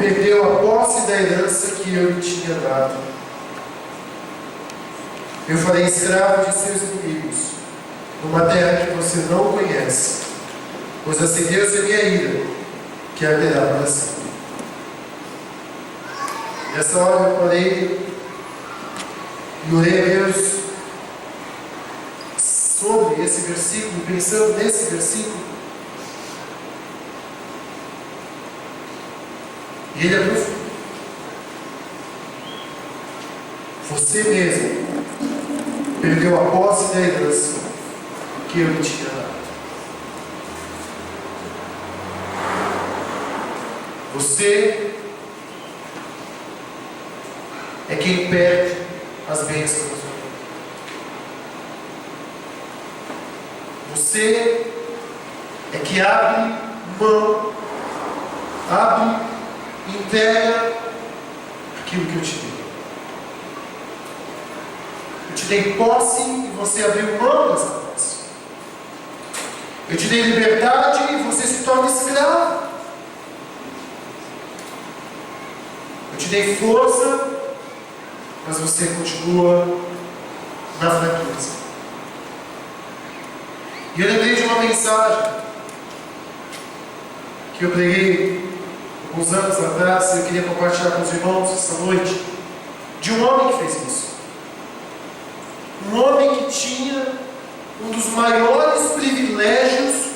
perdeu a posse da herança que eu lhe tinha dado. Eu farei escravo de seus inimigos, numa terra que você não conhece, pois acendeu-se a minha ira, que arderá para sempre. Nessa hora eu parei e orei a Deus sobre esse versículo, pensando nesse versículo. E ele é profundo. Você mesmo perdeu a posse da herança que eu lhe tinha dado. Você é quem perde as bênçãos da sua vida. Você é que abre mão, entrega aquilo que eu te dei. Eu te dei posse e você abriu mão dessa posse. Eu te dei liberdade e você se torna escravo. Eu te dei força, mas você continua na fraqueza. E eu lembrei de uma mensagem que eu preguei alguns anos atrás, e eu queria compartilhar com os irmãos essa noite, de um homem que fez isso. Um homem que tinha um dos maiores privilégios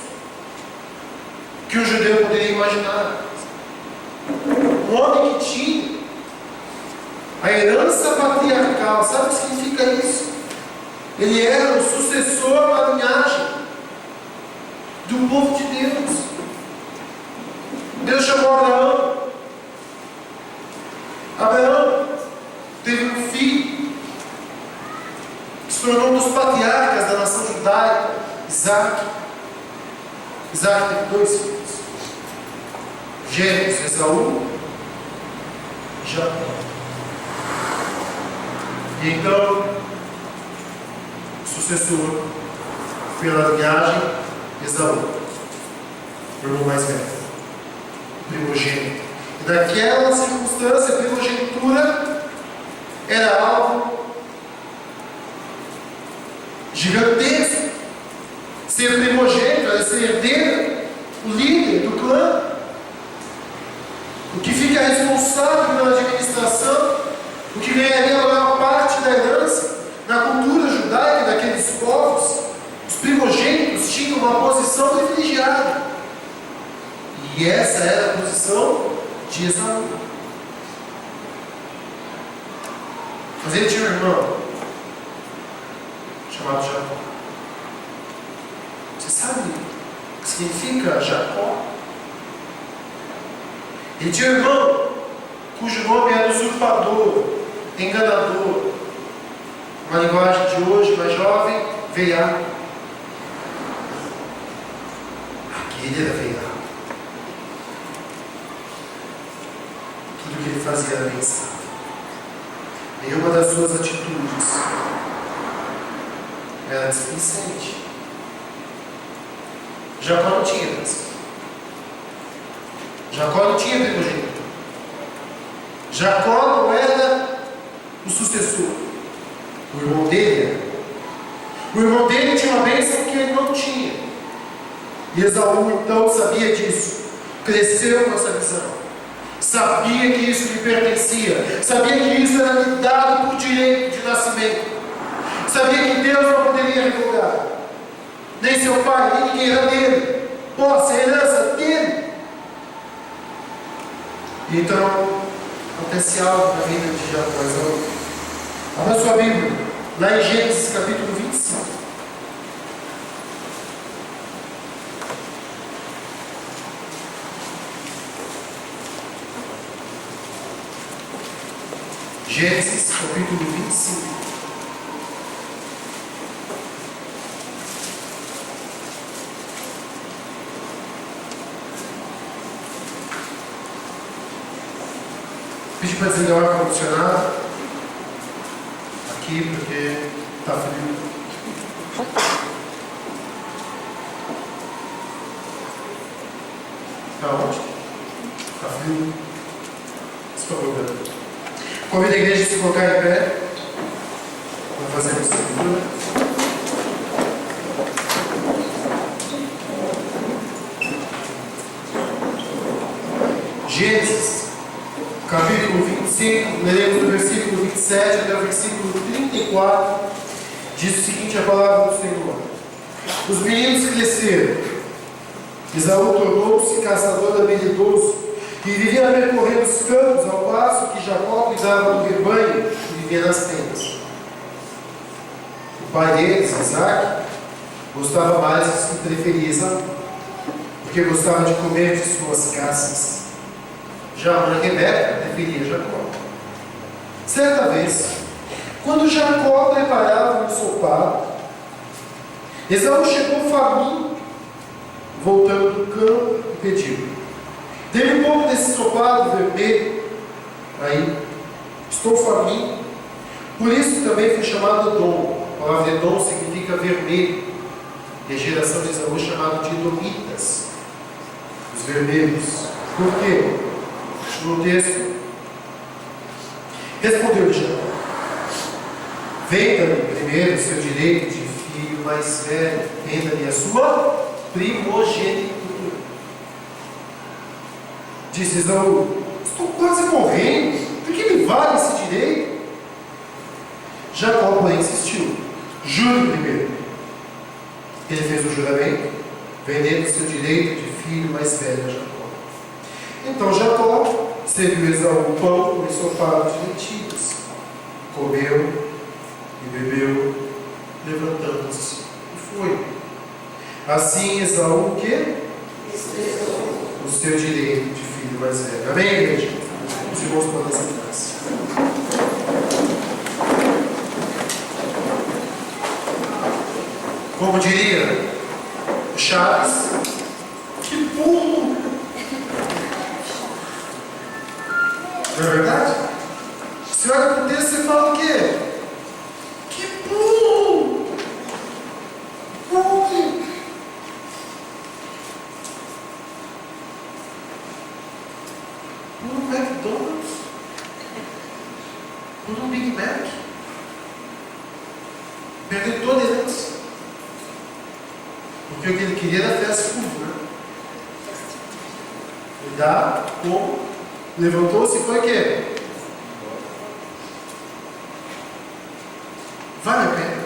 que um judeu poderia imaginar. Um homem que tinha a herança patriarcal. Sabe o que significa isso? Ele era o sucessor da linhagem do povo de Deus. Deus chamou Abraão. Abraão teve um filho que se tornou um dos patriarcas da nação judaica, Isaac. Isaac teve 2 filhos, gêmeos, Esaú e Jacó. E então, o sucessor pela linhagem, Esaú, o irmão mais velho, primogênito. E daquela circunstância, a primogenitura era algo gigantesco. Ser primogênito era ser herdeiro, o líder do clã, o que fica responsável pela administração, o que ganharia a maior parte da herança. Na cultura judaica daqueles povos, os primogênitos tinham uma posição privilegiada. E essa era a posição de Esaú. Mas ele tinha um irmão chamado Jacó. Você sabe o que significa Jacó? Ele tinha um irmão cujo nome era usurpador, enganador. Uma linguagem de hoje, mais jovem, veiaco. Aquele era veiaco. Tudo que ele fazia era pensar. Nenhuma das suas atitudes era displicente. Jacó não tinha herança. Jacó não tinha primogênito. Jacó não era o sucessor. O irmão dele era. O irmão dele tinha uma bênção que ele não tinha. E Esaú então sabia disso. Cresceu com essa visão. Sabia que isso lhe pertencia. Sabia que isso era lhe dado por direito de nascimento. Sabia que Deus não poderia revogar. Nem seu pai, nem ninguém era dele. Posse, a herança dele. Então, acontece algo na vida de Jacó. Abra sua Bíblia, lá em Gênesis capítulo 25. Gênesis capítulo 25. Pedi para desligar o ar-condicionado aqui porque está frio. Está onde? Está frio. Por favor, Pedro. Convido a igreja a se colocar em pé. Vamos fazer a escritura. Gênesis, capítulo 25, leremos do versículo 27 até o versículo 34. Diz o seguinte: a palavra do Senhor. Os meninos cresceram. Esaú tornou-se caçador habilidoso e vivia a percorrer os campos, ao passo que Jacó cuidava do rebanho e vivia nas tendas. O pai deles, Isaac, gostava mais e preferia Esaú, porque gostava de comer de suas caças. Já a mãe Rebeca preferia Jacó. Certa vez, quando Jacó preparava um ensopado, Esaú chegou faminto, voltando do campo, e pediu: dê-me um pouco desse ensopado vermelho. Aí, estou faminto. Por isso também foi chamado Edom. A palavra Edom significa vermelho. E a geração de Esaú chamada de Edomitas, os vermelhos. Por quê? No texto, respondeu Jacó: venda-me primeiro o seu direito de filho mais velho, venda-me a sua primogenitura. Disse Esaú: estou quase morrendo, por que me vale esse direito? Jacó, porém, insistiu: jure primeiro. Ele fez o juramento, vendendo o seu direito de filho mais velho a Jacó. Então Jacó serviu Esaú pão com ensopado de lentilhas. Comeu e bebeu, levantando-se e foi. Assim Esaú o quê? O seu direito de filho mais velho. Amém, igreja? Os irmãos podem sentar-se. Como diria o Chaves, que burro! Não é verdade? Você olha para o texto e fala o quê? Que burro! Burro! Por um McDonald's? Por um Big Mac? Perdeu toda a herança. Porque o que ele queria era fast food, né? Ele dá, como? Levantou-se e foi o quê? Vale a pena?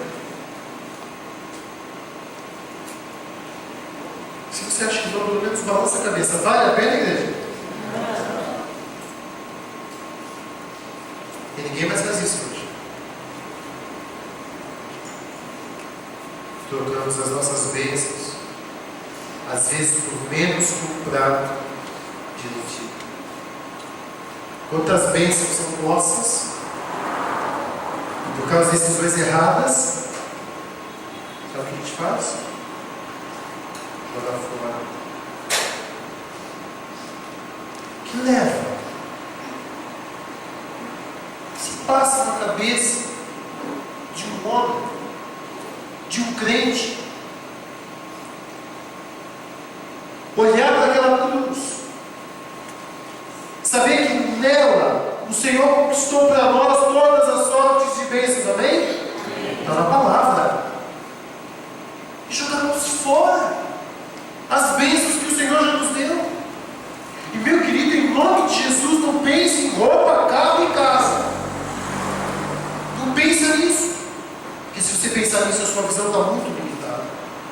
Se você acha que não, pelo menos balança a cabeça. Vale a pena, igreja? E ninguém mais faz isso hoje. Trocamos as nossas bênçãos, às vezes por menos que um prato de lentilha. Quantas bênçãos são nossas, e por causa de decisões erradas, sabe o que a gente faz? Jogar fora. Que leva? Se passa na cabeça de um homem, de um crente, olhar para aquela cruz, saber que nela o Senhor conquistou para nós todas as sortes de bênçãos, amém? Está na palavra. E jogarmos fora as bênçãos que o Senhor já nos deu. E meu querido, em nome de Jesus, não pense em roupa, carro e casa. Não pensa nisso. Porque se você pensar nisso, a sua visão está muito limitada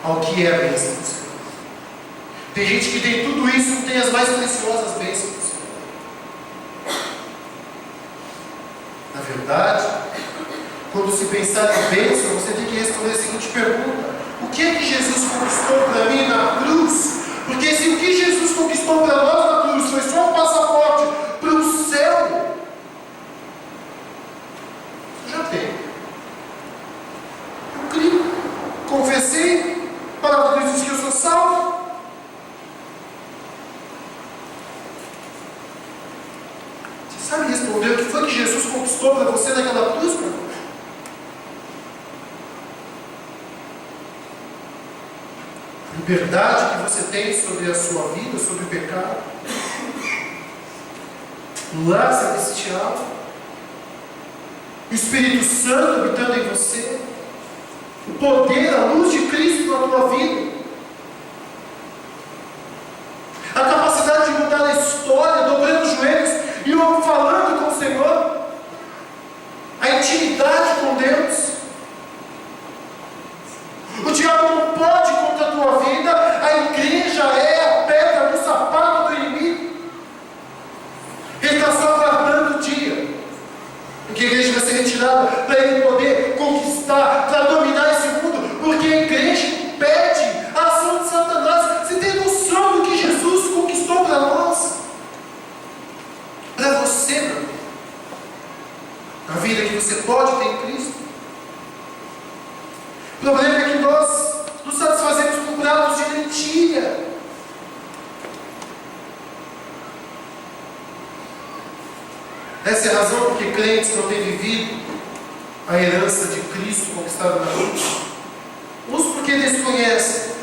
ao que é a bênção do Senhor. Tem gente que tem tudo isso e não tem as mais preciosas bênçãos do Senhor. Na verdade, quando se pensar em bênção, você tem que responder a seguinte pergunta: o que é que Jesus conquistou para mim na cruz? Porque se o que Jesus conquistou para nós na cruz foi só um passaporte para o céu, eu já tenho. Eu criei, confessei, a palavra de Deus diz que eu sou salvo. Você sabe responder o que foi que Jesus conquistou para você naquela cruz, meu irmão? Liberdade que você tem sobre a sua vida, sobre o pecado. no lar celestial, o Espírito Santo habitando em você, o poder, a luz de Cristo na tua vida, a capacidade de mudar a história, dobrando os joelhos e falando com o Senhor, a intimidade com Deus. O diabo não pode contra a tua vida, a igreja é a pedra no sapato do inimigo. Ele está só aguardando o dia em que a igreja vai ser retirada, para ele poder conquistar, para dominar esse mundo, porque a igreja impede a ação de Satanás. Você tem noção do que Jesus conquistou para nós? Para você, meu irmão. A vida que você pode ter em Cristo. O problema é que nós nos satisfazemos com pratos de lentilha. Essa é a razão porque crentes não têm vivido a herança de Cristo conquistada na cruz. Uns porque desconhecem,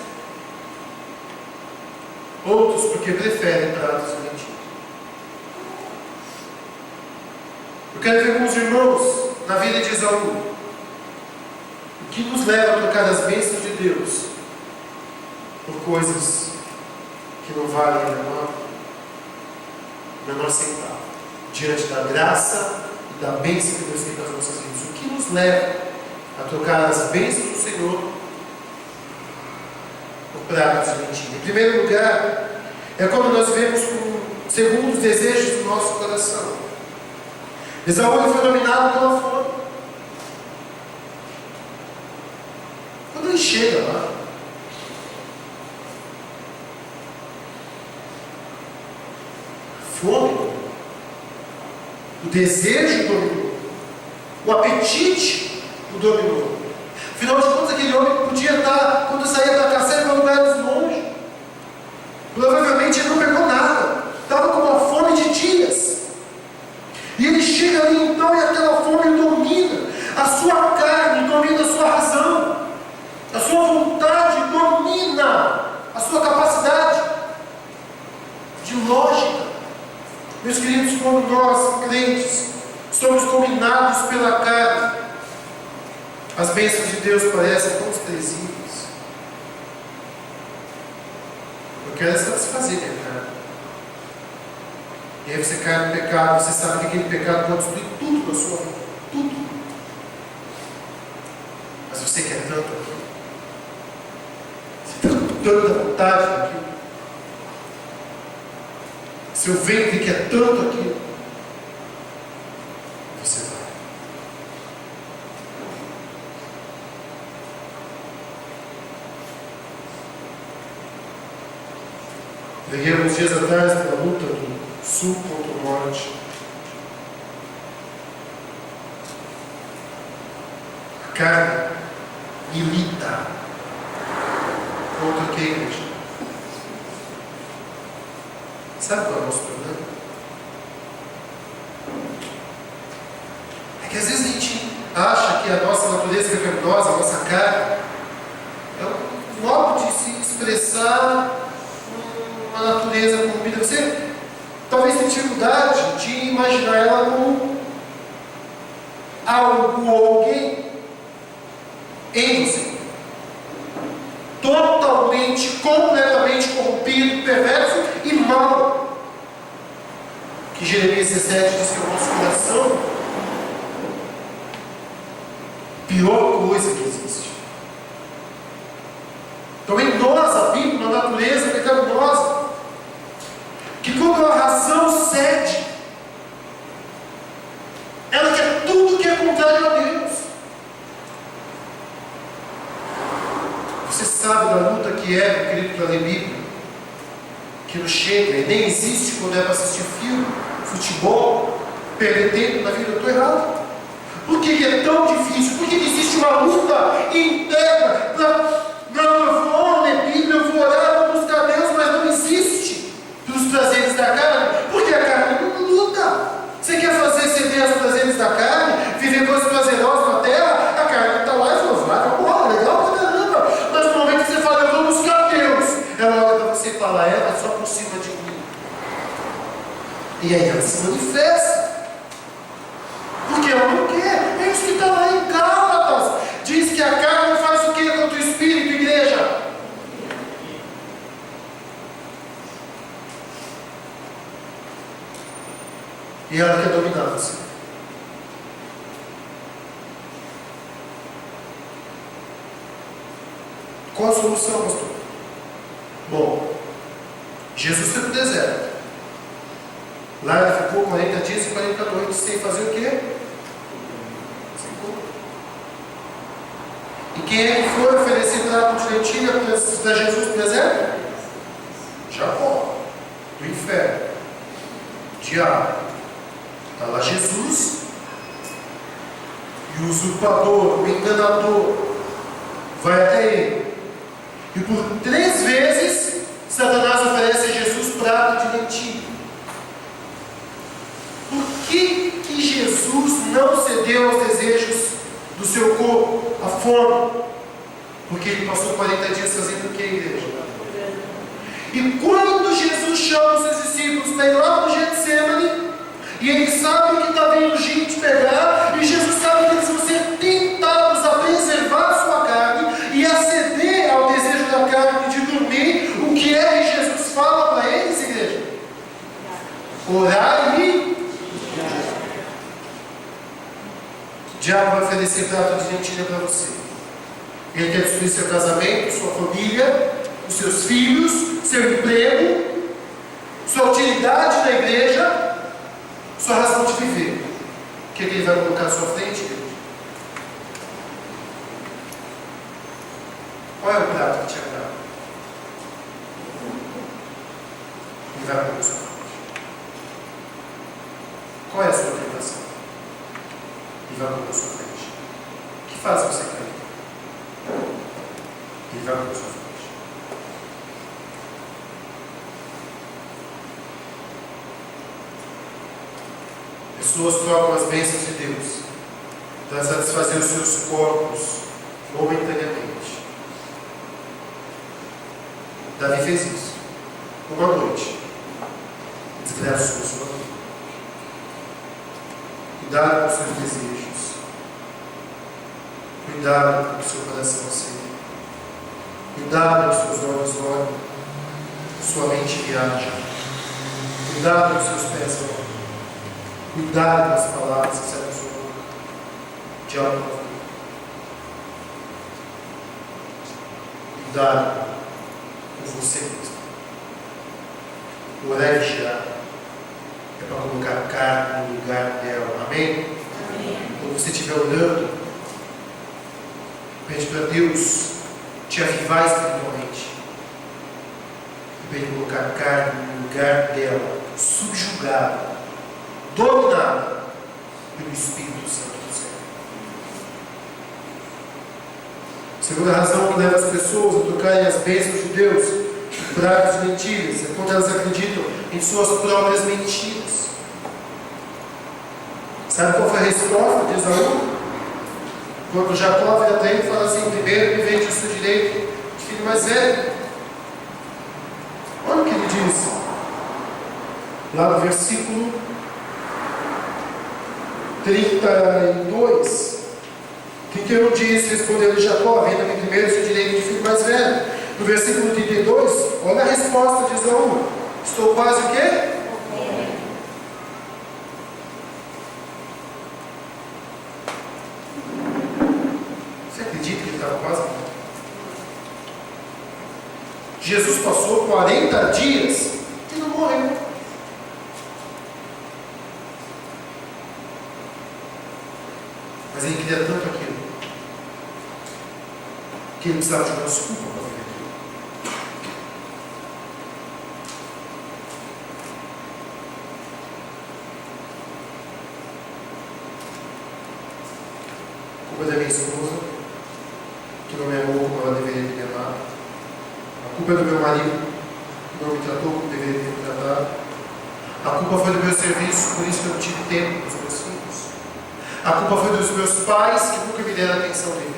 outros porque preferem pratos de lentilha. Eu quero ver com os irmãos na vida de Esaú. O que nos leva a trocar as bênçãos de Deus por coisas que não valem o menor centavo, diante da graça e da bênção que Deus tem para as nossas vidas. O que nos leva a trocar as bênçãos do Senhor por pratos de lentilha? Em primeiro lugar, é quando nós vivemos segundo os desejos do nosso coração. Esaú foi dominado pela fome. Quando ele chega lá, fome, o desejo dominou, o apetite o dominou. Afinal de contas, aquele homem podia estar, quando saía para caçar, para lugares longe. Provavelmente ele não pegou nada, estava com uma fome de dias. E ele chega ali então e aquela fome domina a sua carne, domina a sua razão, a sua vontade domina a sua capacidade de lógica. Meus queridos, quando nós, crentes, somos dominados pela carne, as bênçãos de Deus parecem tão desprezíveis. Eu quero satisfazer minha carne. E aí você cai no pecado, você sabe que aquele pecado pode destruir tudo na sua vida. Tudo. Mas você quer tanto aquilo. Você está com tanta vontade daquilo. Seu ventre quer tanto aquilo. Você vai. Peguei alguns dias atrás da luta do sul contra o norte. A carne milita contra o que, igreja? Sabe qual é o nosso problema? É que às vezes a gente acha que a nossa natureza pecaminosa, a nossa carne, é um modo de se expressar uma natureza corrompida. Você talvez tenha dificuldade de imaginar ela como algo ou alguém em você, totalmente, completamente corrompido, perverso e mau. Que Jeremias 17 diz que o nosso coração, pior coisa que existe. Então em nós habita uma natureza pecaminosa, que quando a razão cede, ela quer tudo que é contrário a Deus. Você sabe da luta que é, meu querido, para ler Bíblia, que não chega e nem existe quando é para assistir filme, futebol, perder tempo na vida. Eu estou errado. Por que é tão difícil? Por que existe uma luta interna para... Não, eu vou ler Bíblia, eu vou orar, eu vou buscar Deus, mas não existe dos prazeres da carne, porque a carne não luta. Você quer fazer ceder aos prazeres da carne, viver coisas prazerosas na terra, a carne está lá e fala, vai, porra, legal pra caramba. Mas no momento que você fala, eu vou buscar Deus, ela olha para você e fala, ela é só por cima de mim. E aí ela se manifesta. Porque ela não quer. É isso que está lá em Gálatas. Diz que a carne faz o que contra o Espírito, igreja? E ela quer dominar você. Qual a solução, pastor? Bom, Jesus foi para o deserto. Lá ele ficou 40 dias e 40 noites sem fazer o quê? Sem comer. E quem é que foi oferecer prato de lentilha para Jesus no deserto? Jacó, do inferno. Diabo. Está lá Jesus. E o usurpador, o enganador, vai até ele. E por 3 vezes, Satanás oferece a Jesus prato de lentilha. Por que Jesus não cedeu aos desejos do seu corpo, a fome? Porque ele passou 40 dias fazendo o que, igreja? E quando Jesus chama os seus discípulos para ir lá no Getsemane, e ele sabe que está vindo gente pegar, e Jesus sabe que eles vão ser tentados a preservar a sua carne e a ceder ao desejo da carne de dormir, o que é que Jesus fala para eles, igreja? Orar e o diabo vai oferecer prato de lentilha para você. Ele quer destruir seu casamento, sua família, os seus filhos, seu emprego, sua utilidade na igreja, sua razão de viver. O que ele vai colocar à sua frente, igreja? Qual é o prato que te agrada? Ele vai colocar à sua frente. Qual é a sua tentação? Ele vai colocar à sua frente. O que faz você cair? Ele vai colocar à sua frente. Pessoas trocam as bênçãos de Deus para satisfazer os seus corpos momentaneamente. Davi fez isso. Uma noite. Desgraçou sua vida. Cuidado com os seus desejos. Cuidado com o seu coração aceito. Cuidado com os seus olhos olham. Sua mente viaja. Cuidado com os seus pés olham. Cuidado com as palavras que saem da sua boca. Diabo não ouve. Cuidado com você mesmo. Orar e vigiar é para colocar a carne no lugar dela. Amém? Amém. Quando você estiver orando, pede para Deus te avivar espiritualmente. Para Ele colocar a carne no lugar dela, subjugada, dominada pelo Espírito Santo do céu. Segunda razão que leva as pessoas a trocarem as bênçãos de Deus por pratos de mentiras é quando elas acreditam em suas próprias mentiras. Sabe qual foi a resposta de Esaú? Quando Jacó vira para ele e fala assim: primeiro me vende o seu direito de filho mais velho. Olha o que ele diz lá no versículo 32. O que eu disse? Respondeu Jacó: venda-me primeiro o seu direito de filho mais velho. No versículo 32, olha a resposta de Esaú: estou quase o quê? Você acredita que ele estava quase? Jesus passou 40 dias e não morreu. Mas ele queria tanto aquilo que ele precisava de uma desculpa para fazer aquilo. A culpa é da minha esposa, que não me amou como ela deveria me amar. A culpa é do meu marido, que não me tratou como deveria ter me tratado. A culpa foi do meu serviço, por isso que eu não tive tempo para os meus filhos. A culpa foi dos meus pais, que nunca me deram atenção devida.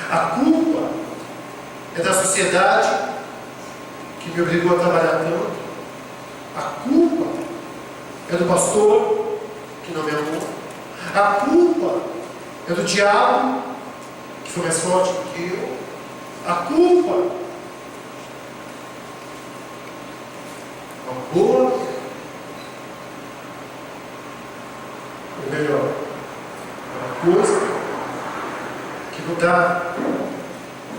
A culpa é da sociedade, que me obrigou a trabalhar tanto. A culpa é do pastor, que não me amou. A culpa é do diabo, que foi mais forte do que eu. A culpa é uma boa, ou melhor, é uma coisa que não dá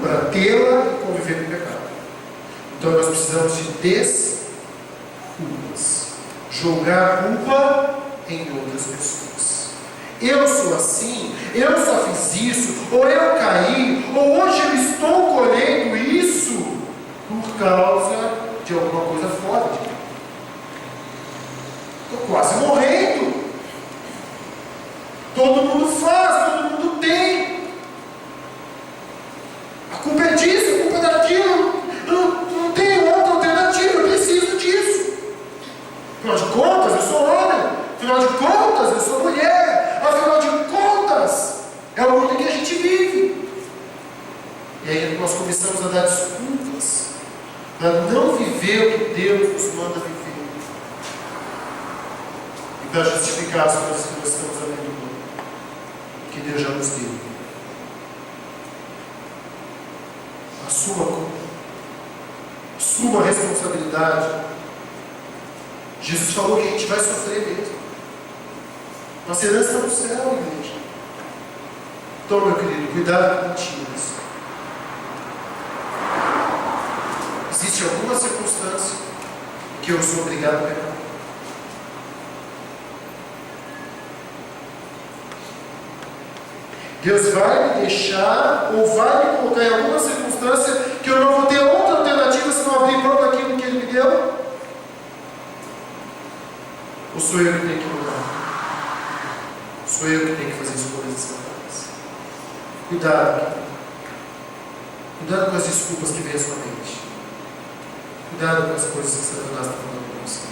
para tê-la e conviver com o pecado. Então nós precisamos de desculpas. Jogar a culpa em outras pessoas. Eu sou assim, eu só fiz isso, ou eu caí, ou hoje eu estou colhendo isso por causa de alguma coisa fora de mim. Estou quase morrendo. Todo mundo faz, todo mundo tem. A culpa é disso, a culpa é daquilo. Não tenho outra alternativa, eu preciso disso. Afinal de contas, eu sou homem. Afinal de contas, eu sou mulher. Afinal de contas, é o mundo em que a gente vive. E aí nós começamos a dar desculpas para não viver o que Deus nos manda viver. E para justificar as coisas que nós estamos abrindo mão, que Deus já nos deu. Assuma a culpa. Assuma a responsabilidade. Jesus falou que a gente vai sofrer mesmo. Nossa herança está no céu, igreja. Então, meu querido, cuidado com mentiras. Existe alguma circunstância que eu sou obrigado a pecar? Deus vai me deixar ou vai me colocar em alguma circunstância que eu não vou ter outra alternativa se não abrir mão daquilo que Ele me deu? Ou sou eu que tenho que mudar? Sou eu que tenho que fazer escolhas acertadas? Cuidado. Cuidado com as desculpas que vêm à sua mente. Cuidado com as coisas que Satanás está falando para você.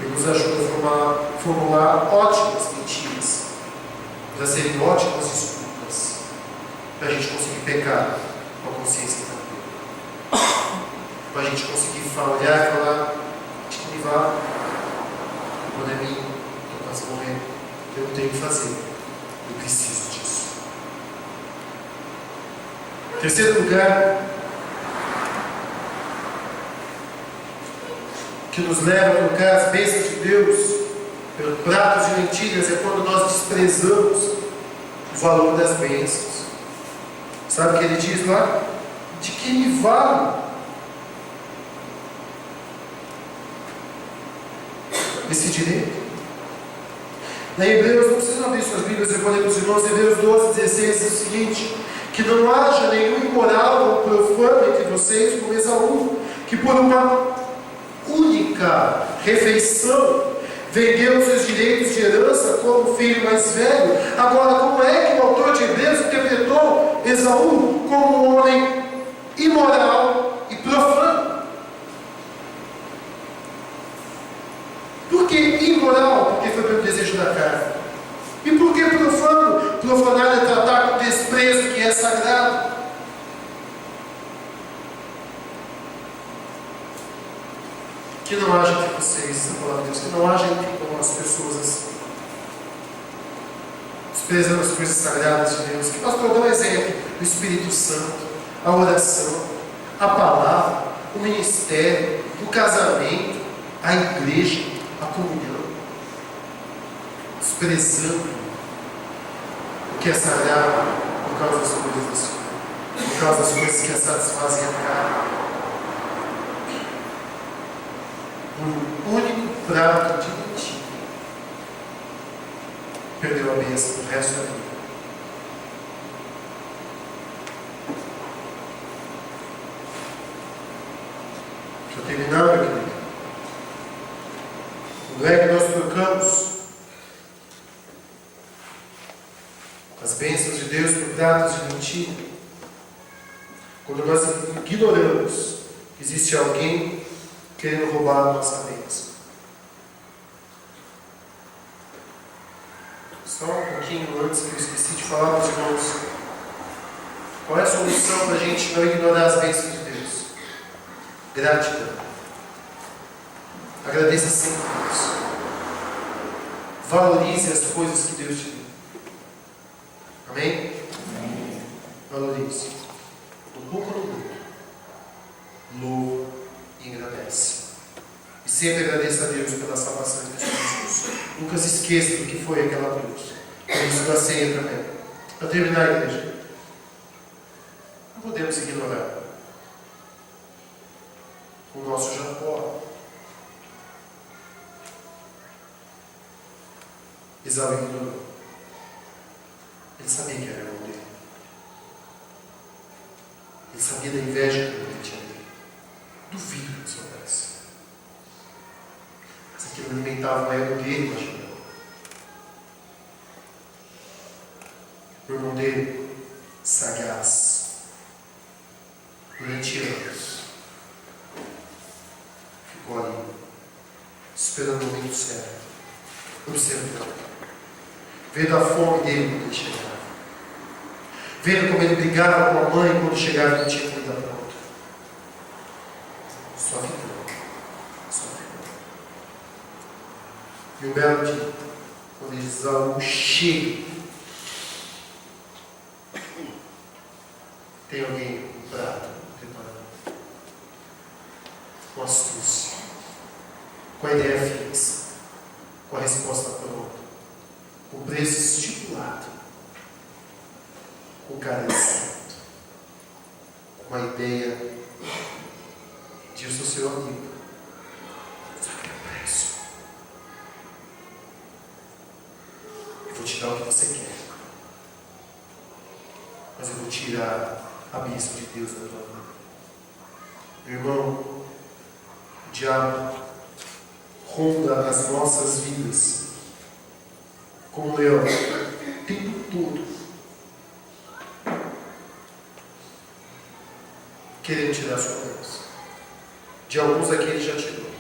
Ele nos ajuda a formular ótimas mentiras, para serem ótimas desculpas, para a gente conseguir pecar com a consciência tranquila. Para a gente conseguir olhar e falar: acho que me vá, quando é mim, estou quase morrendo, eu não tenho o que fazer, eu preciso disso. Terceiro lugar, que nos leva a colocar as bênçãos de Deus pelo pratos de lentilhas, é quando nós desprezamos o valor das bênçãos. Sabe o que ele diz lá? De que me vale esse direito? Na Hebreus, não precisam abrir suas Bíblias, eu vou ler para os irmãos, Hebreus 12:16 diz o seguinte: que não haja nenhum imoral ou profano entre vocês como Esaú, que por uma única refeição vendeu os seus direitos de herança como filho mais velho. Agora, como é que o autor de Hebreus interpretou Esaú como um homem imoral e profano? Por que imoral? Porque foi pelo desejo da carne. E por que profano? Profanar é tratar com desprezo o que é sagrado. Que não haja entre vocês, a palavra de Deus, que não haja entre nós pessoas assim, desprezando as coisas sagradas de Deus. Que pastor, dá um exemplo: o Espírito Santo, a oração, a palavra, o ministério, o casamento, a igreja, a comunhão. Desprezando o que é sagrado por causa das coisas assim, por causa das coisas que satisfazem a carne. Um único prato de lentilha perdeu a bênção do resto da vida. Deixa eu terminar, meu querido. Quando é que nós trocamos as bênçãos de Deus por pratos de lentilha? Quando nós ignoramos que existe alguém querendo roubar a nossa bênção. Só um pouquinho antes que eu esqueci de falar para os irmãos. Qual é a solução para a gente não ignorar as bênçãos de Deus? Gratidão. A Agradeça sempre a Deus. Valorize as coisas que Deus te deu. Amém? Amém. Valorize. No pouco ou no muito. Louva e agradece. E sempre agradeça a Deus pela salvação de Jesus. Nunca se esqueça do que foi aquela cruz. É isso da ceia também. Para terminar a igreja. Não podemos ignorar o nosso Jacó. Esaú ignorou. Ele sabia que era irmão dele. Ele sabia da inveja que ele tinha dele. Duvido que isso acontece. Mas aquilo alimentava o ego dele, imaginando. O irmão dele, sagaz, durante anos, ficou ali, esperando o momento certo, observando, vendo a fome dele quando ele chegava, vendo como ele brigava com a mãe quando chegava e não tinha comida pronta. Só ficou. E um belo dia, quando Esaú chega, tem alguém com um prato preparado, com astúcia, com a ideia fixa, com a resposta pronta, com o preço estipulado, com o cara certo, com a ideia de eu sou seu amigo, só que é preço. Eu vou te dar o que você quer, mas eu vou tirar a bênção de Deus da tua vida. Meu irmão, o diabo ronda as nossas vidas como um leão o tempo todo, querendo tirar a sua bênção. De alguns aqui ele já tirou.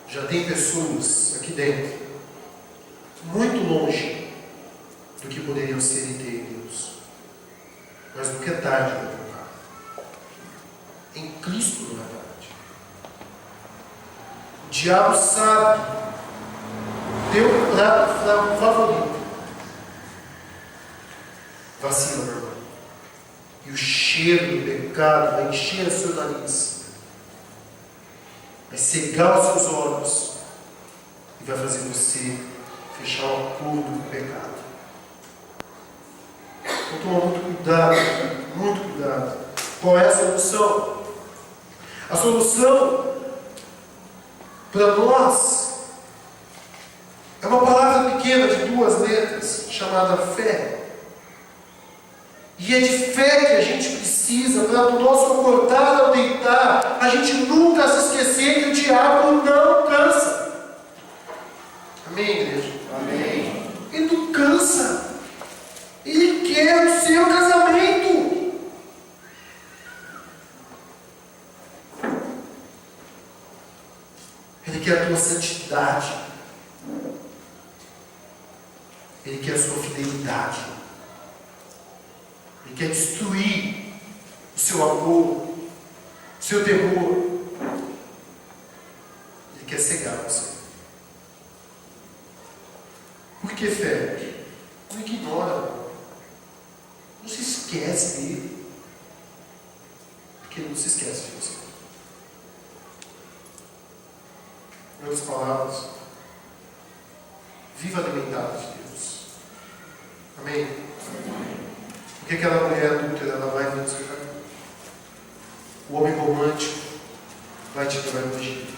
Já tem pessoas aqui dentro muito longe do que poderiam ser e ter em Deus. Mas nunca é tarde para voltar. Em Cristo não é tarde. O diabo sabe o teu prato favorito. Vacila, meu irmão. E o cheiro do pecado vai encher o seu nariz. Vai cegar os seus olhos. E vai fazer você fechar um acordo com o pecado. Então toma muito cuidado, muito cuidado. Qual é a solução? A solução para nós é uma palavra pequena de 2 letras, chamada fé. E é de fé que a gente precisa para o nosso acordar ao deitar, a gente nunca se esquecer que o diabo não cansa. Amém, igreja? Amém. Ele não cansa. Ele quer o seu casamento. Ele quer a tua santidade. Ele quer a sua fidelidade. Ele quer destruir o seu amor, o seu temor. Ele quer cegar você. Por que fé? Não ignora. Não se esquece dele. Porque ele não se esquece de você. Em outras palavras, viva alimentado de Deus. Amém? Porque aquela mulher adúltera, ela vai vir no seu caminho. O homem romântico vai te levar no Egito.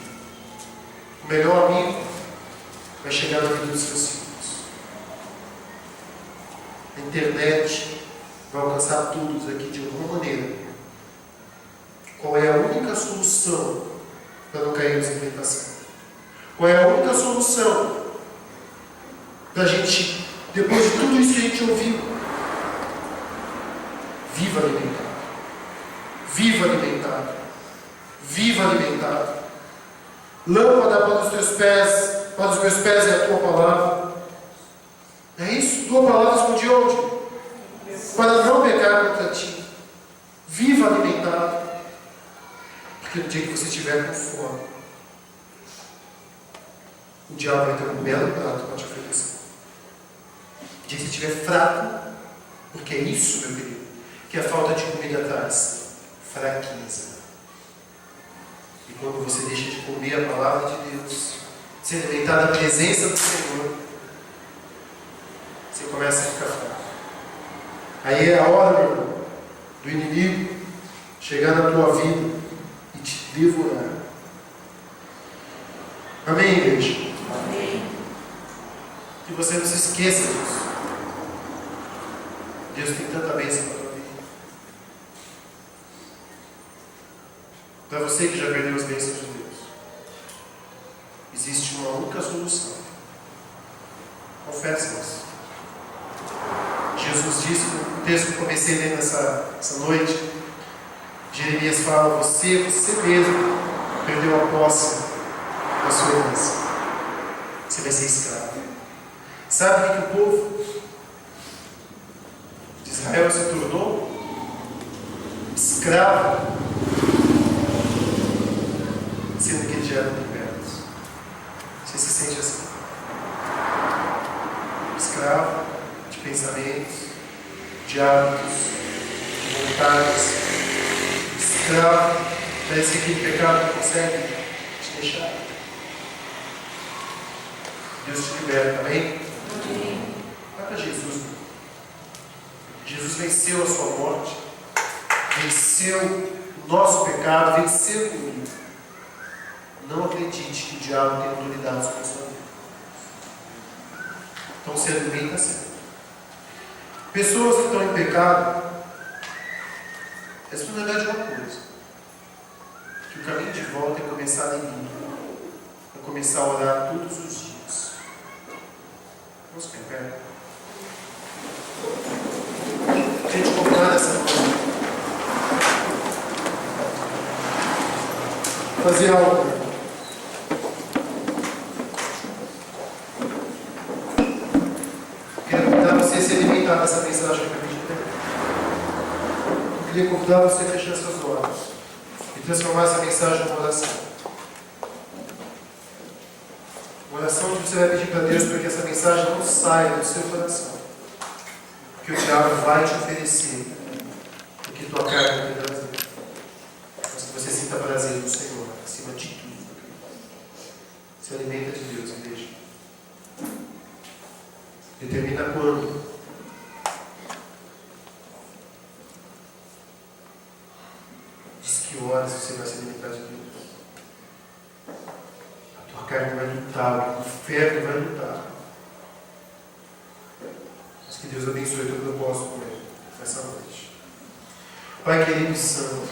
O melhor amigo vai chegar na vida dos seus filhos. A internet vai alcançar todos aqui de alguma maneira. Qual é a única solução para não cairmos em tentação? Qual é a única solução para a gente, depois de tudo isso que a gente ouviu, viva alimentado. Viva alimentado. Viva alimentado. Lâmpada para os teus pés, para os meus pés é a tua palavra. É isso? Tua palavra esconde onde? Para não pecar contra ti. Viva alimentado. Porque no dia que você estiver com fome, o diabo vai ter um belo prato para te oferecer. No dia que você estiver fraco, porque é isso, meu querido, que a falta de comida traz. Fraqueza. E quando você deixa de comer a palavra de Deus, se alimentar da presença do Senhor, você começa a ficar fraco. Aí é a hora, meu irmão, do inimigo chegar na tua vida e te devorar. Amém, igreja? Amém. Que você não se esqueça disso. Deus tem tanta bênção para a tua vida. Para você que já perdeu as bênçãos de Deus, existe uma única solução. Confessa isso. Jesus disse no texto que eu comecei a ler nessa noite, Jeremias fala: você mesmo perdeu a posse da sua herança. Você vai ser escravo. Sabe o que o povo de Israel se tornou? Escravo, sendo que eles já eram libertos. Você se sente assim? Escravo de pensamentos, de hábitos, de vontades. Escravo, parece que aquele pecado não consegue te deixar. Deus te liberta, amém? Amém. Vai para Jesus. Jesus venceu a sua morte, venceu o nosso pecado, venceu o inimigo. Não acredite que o diabo tem autoridade sobre a sua vida. Então se alimenta certo. Pessoas que estão em pecado, responsabilidade de uma coisa: que o caminho de volta é começar em mim, é começar a orar todos os dias. Vamos ficar perto. A gente convidar essa noite fazer algo. Quero convidar você a se alimentar dessa mensagem que eu acabei de ter. Eu queria convidar você a fechar seus olhos e transformar essa mensagem numa oração. Uma oração que você vai pedir para Deus para que essa mensagem não saia do seu coração. Porque o diabo vai te oferecer o que tua carne tem prazer. Mas que você sinta prazer no Senhor, acima de tudo. Se alimenta de Deus, igreja. Determina quando. Diz que horas você vai se alimentar de Deus. A tua carne vai lutar, o inferno vai lutar. Mas que Deus abençoe o teu propósito com ele nessa noite. Pai querido e santo,